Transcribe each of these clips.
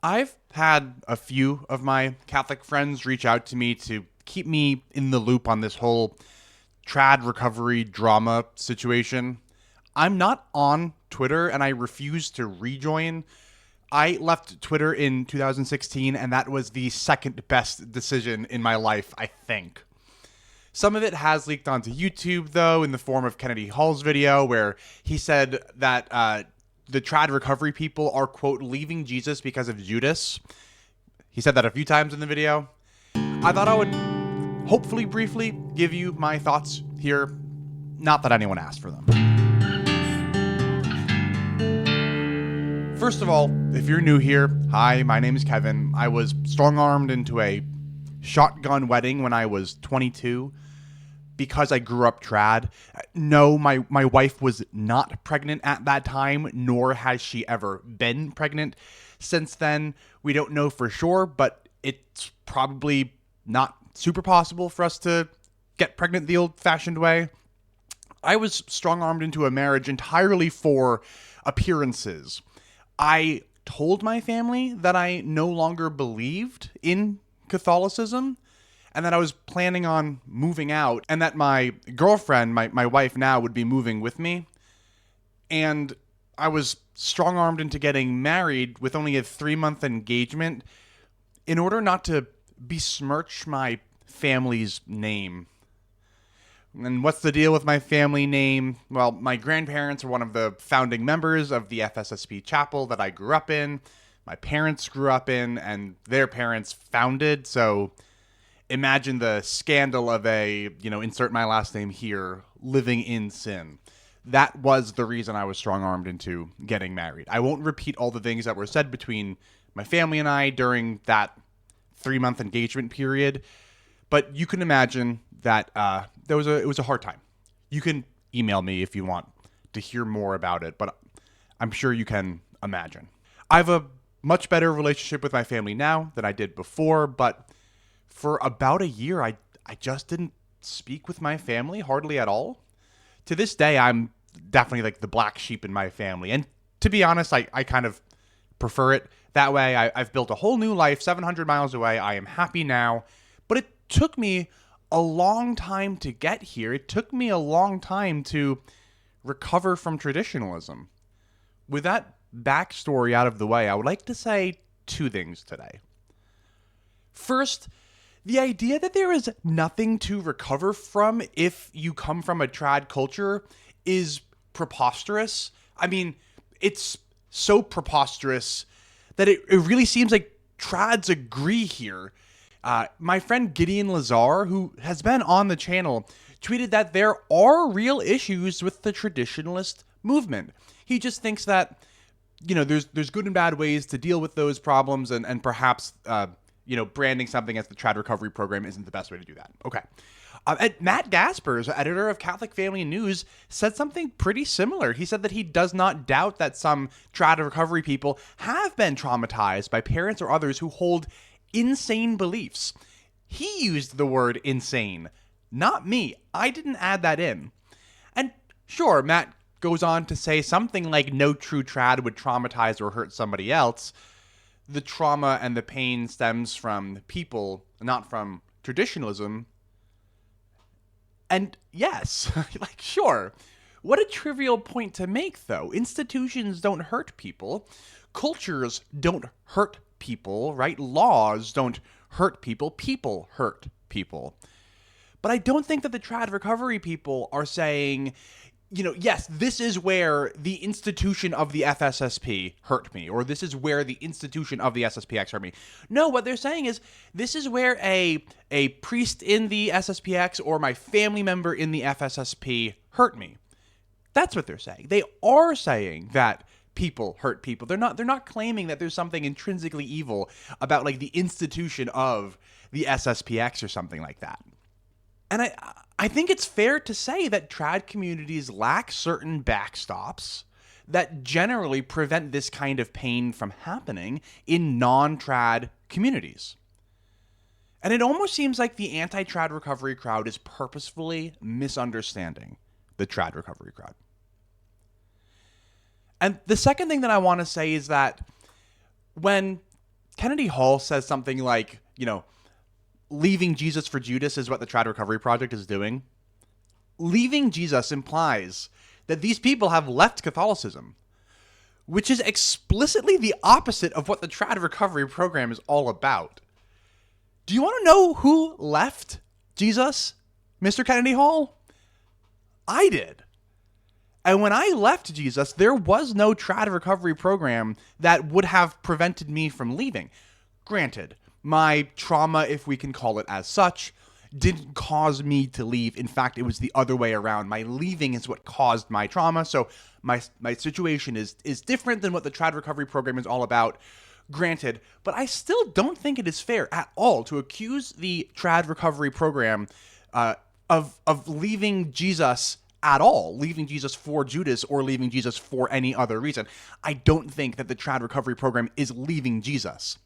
I've had a few of my Catholic friends reach out to me to keep me in the loop on this whole trad recovery drama situation. I'm not on Twitter and I refuse to rejoin. I left Twitter in 2016 and that was the second best decision in my life, I think. Some of it has leaked onto YouTube, though, in the form of Kennedy Hall's video, where he said that the trad recovery people are, quote, leaving Jesus because of Judas. He said that a few times in the video. I thought I would hopefully briefly give you my thoughts here. Not that anyone asked for them. First of all, if you're new here, hi, my name is Kevin. I was strong-armed into a shotgun wedding when I was 22 because I grew up trad. No, my wife was not pregnant at that time, nor has she ever been pregnant since then. We don't know for sure, but it's probably not super possible for us to get pregnant the old-fashioned way. I was strong-armed into a marriage entirely for appearances. I told my family that I no longer believed in Catholicism and that I was planning on moving out and that my girlfriend, my wife now, would be moving with me. And I was strong-armed into getting married with only a 3-month engagement in order not to besmirch my family's name. And what's the deal with my family name? Well, my grandparents are one of the founding members of the FSSP chapel that I grew up in. My parents grew up in, and their parents founded. So imagine the scandal of insert my last name here, living in sin. That was the reason I was strong-armed into getting married. I won't repeat all the things that were said between my family and I during that 3-month engagement period, but you can imagine that it was a hard time. You can email me if you want to hear more about it, but I'm sure you can imagine. I have a much better relationship with my family now than I did before, but for about a year, I just didn't speak with my family hardly at all. To this day, I'm definitely like the black sheep in my family. And to be honest, I kind of prefer it that way. I've built a whole new life 700 miles away. I am happy now, but it took me a long time to get here. It took me a long time to recover from traditionalism. With that backstory out of the way, I would like to say 2 things today. First, the idea that there is nothing to recover from if you come from a trad culture is preposterous. I mean, it's so preposterous that it really seems like trads agree here. My friend Gideon Lazar, who has been on the channel, tweeted that there are real issues with the traditionalist movement. He just thinks that, there's good and bad ways to deal with those problems, and perhaps, branding something as the trad recovery program isn't the best way to do that. Okay. And Matt Gaspers, editor of Catholic Family News, said something pretty similar. He said that he does not doubt that some trad recovery people have been traumatized by parents or others who hold insane beliefs. He used the word insane, not me. I didn't add that in. And sure, Matt goes on to say something like no true trad would traumatize or hurt somebody else. The trauma and the pain stems from people, not from traditionalism. And yes, sure. What a trivial point to make, though. Institutions don't hurt people. Cultures don't hurt people, right? Laws don't hurt people. People hurt people. But I don't think that the trad recovery people are saying, yes, this is where the institution of the FSSP hurt me, or this is where the institution of the SSPX hurt me. No, what they're saying is, this is where a priest in the SSPX or my family member in the FSSP hurt me. That's what they're saying. They are saying that people hurt people. They're not claiming that there's something intrinsically evil about the institution of the SSPX or something like that. And I think it's fair to say that trad communities lack certain backstops that generally prevent this kind of pain from happening in non-trad communities. And it almost seems like the anti-trad recovery crowd is purposefully misunderstanding the trad recovery crowd. And the second thing that I want to say is that when Kennedy Hall says something like, leaving Jesus for Judas is what the Trad Recovery Project is doing. Leaving Jesus implies that these people have left Catholicism, which is explicitly the opposite of what the Trad Recovery Program is all about. Do you want to know who left Jesus, Mr. Kennedy Hall? I did. And when I left Jesus, there was no Trad Recovery Program that would have prevented me from leaving. Granted, my trauma, if we can call it as such, didn't cause me to leave. In fact, it was the other way around. My leaving is what caused my trauma. So my situation is different than what the Trad Recovery Program is all about. Granted, but I still don't think it is fair at all to accuse the Trad Recovery Program of leaving Jesus at all, leaving Jesus for Judas or leaving Jesus for any other reason. I don't think that the Trad Recovery Program is leaving Jesus.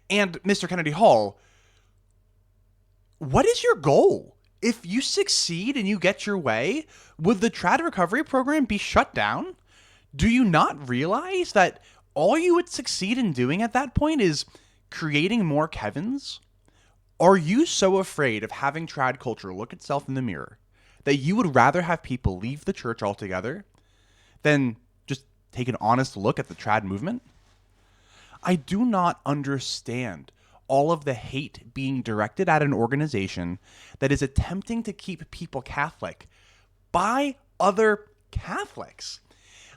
And Mr. Kennedy Hall, what is your goal? If you succeed and you get your way, would the Trad Recovery Program be shut down? Do you not realize that all you would succeed in doing at that point is creating more Kevins? Are you so afraid of having trad culture look itself in the mirror that you would rather have people leave the church altogether than just take an honest look at the trad movement? I do not understand all of the hate being directed at an organization that is attempting to keep people Catholic by other Catholics.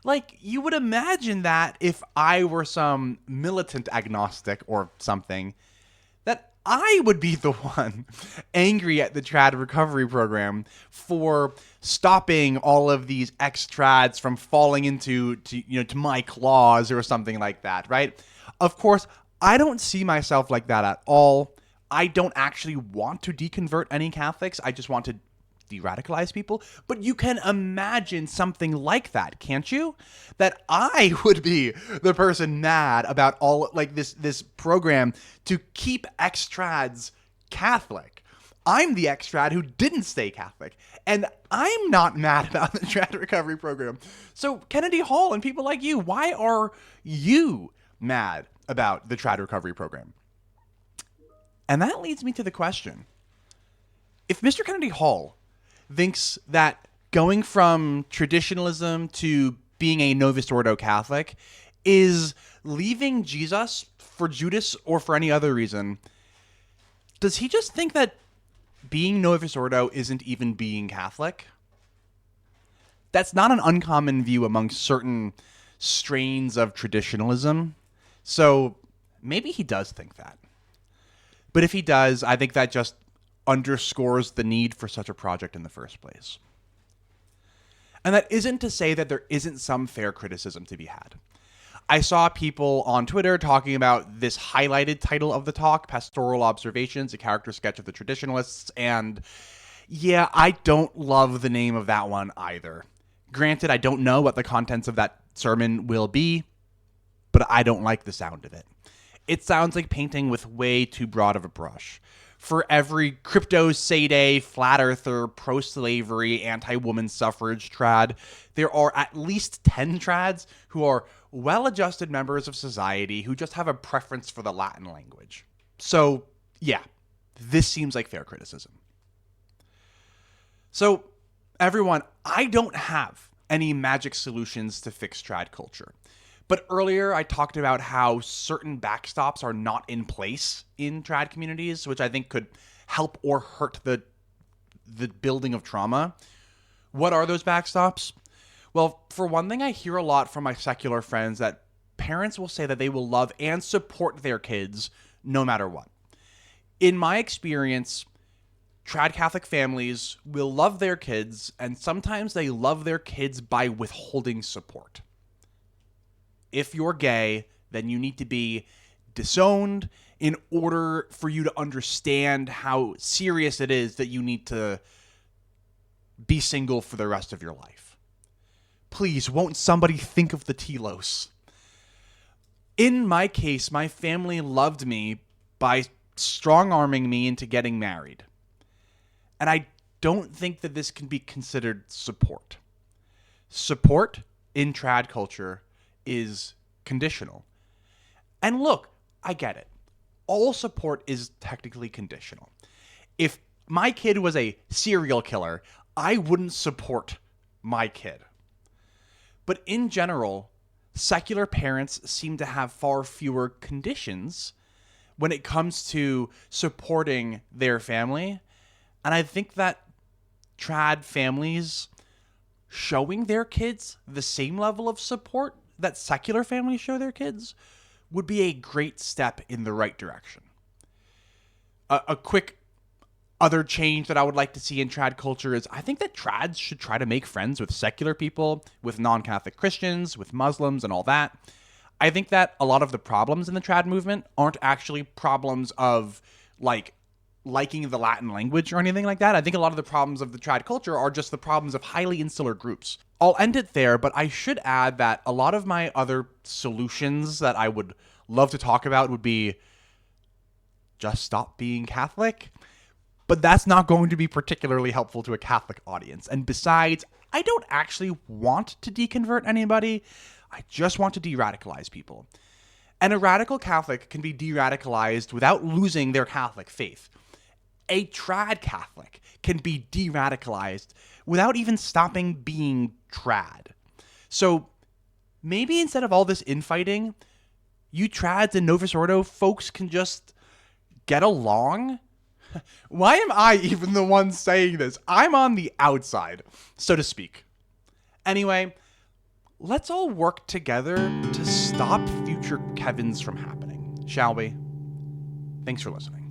Like, you would imagine that if I were some militant agnostic or something, that I would be the one angry at the Trad Recovery Program for stopping all of these ex-trads from falling into to my claws or something like that, right? Of course, I don't see myself like that at all. I don't actually want to deconvert any Catholics. I just want to de-radicalize people. But you can imagine something like that, can't you? That I would be the person mad about all like this program to keep ex-trads Catholic. I'm the ex-trad who didn't stay Catholic, and I'm not mad about the Trad Recovery Program. So Kennedy Hall and people like you, why are you mad about the Trad Recovery Program? And that leads me to the question. If Mr. Kennedy Hall thinks that going from traditionalism to being a Novus Ordo Catholic is leaving Jesus for Judas or for any other reason, does he just think that being Novus Ordo isn't even being Catholic? That's not an uncommon view among certain strains of traditionalism. So maybe he does think that. But if he does, I think that just underscores the need for such a project in the first place. And that isn't to say that there isn't some fair criticism to be had. I saw people on Twitter talking about this highlighted title of the talk, Pastoral Observations, a character sketch of the traditionalists, and yeah, I don't love the name of that one either. Granted, I don't know what the contents of that sermon will be, but I don't like the sound of it. It sounds like painting with way too broad of a brush. For every crypto sede, flat earther, pro-slavery, anti-woman suffrage trad, there are at least 10 trads who are well-adjusted members of society who just have a preference for the Latin language. So, yeah, this seems like fair criticism. So, everyone, I don't have any magic solutions to fix trad culture. But earlier, I talked about how certain backstops are not in place in trad communities, which I think could help or hurt the building of trauma. What are those backstops? Well, for one thing, I hear a lot from my secular friends that parents will say that they will love and support their kids no matter what. In my experience, trad Catholic families will love their kids, and sometimes they love their kids by withholding support. If you're gay, then you need to be disowned in order for you to understand how serious it is that you need to be single for the rest of your life. Please, won't somebody think of the telos? In my case, my family loved me by strong-arming me into getting married. And I don't think that this can be considered support. Support in trad culture is conditional. And look, I get it. All support is technically conditional. If my kid was a serial killer, I wouldn't support my kid. But in general, secular parents seem to have far fewer conditions when it comes to supporting their family. And I think that trad families showing their kids the same level of support that secular families show their kids would be a great step in the right direction. A quick other change that I would like to see in trad culture is I think that trads should try to make friends with secular people, with non-Catholic Christians, with Muslims and all that. I think that a lot of the problems in the trad movement aren't actually problems of liking the Latin language or anything like that. I think a lot of the problems of the trad culture are just the problems of highly insular groups. I'll end it there, but I should add that a lot of my other solutions that I would love to talk about would be just stop being Catholic. But that's not going to be particularly helpful to a Catholic audience. And besides, I don't actually want to deconvert anybody. I just want to de-radicalize people. And a radical Catholic can be de-radicalized without losing their Catholic faith. A trad Catholic can be de-radicalized without even stopping being trad. So maybe instead of all this infighting, you trads and Novus Ordo folks can just get along. Why am I even the one saying this? I'm on the outside, so to speak. Anyway, let's all work together to stop future Kevins from happening, shall we? Thanks for listening.